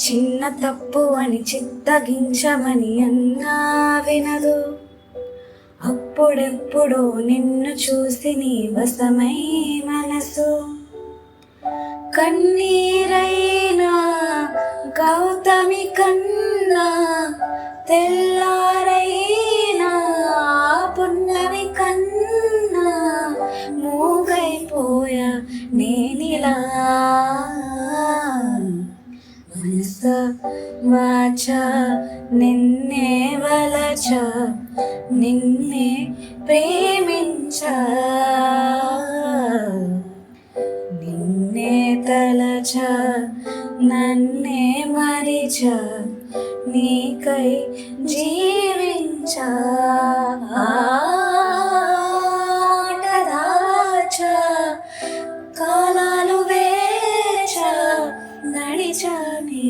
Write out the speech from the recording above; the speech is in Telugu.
చిన్న తప్పు అని చిత్తగించమని అన్నా వినదు. అప్పుడెప్పుడు నిన్ను చూసి నీ వశమై మనసు కన్నీరైనా గౌతమి కన్నా తెల్లారైనా పున్నమి కన్నా మూగైపోయా నేనిలా. మనస వాచ నిన్నే వలచ నిన్నే ప్రేమించా, నిన్నే తలచ నన్నే మరిచ నీకై జీవించా. ఆటదాచ కాలాలు వేచ నడిచా నీ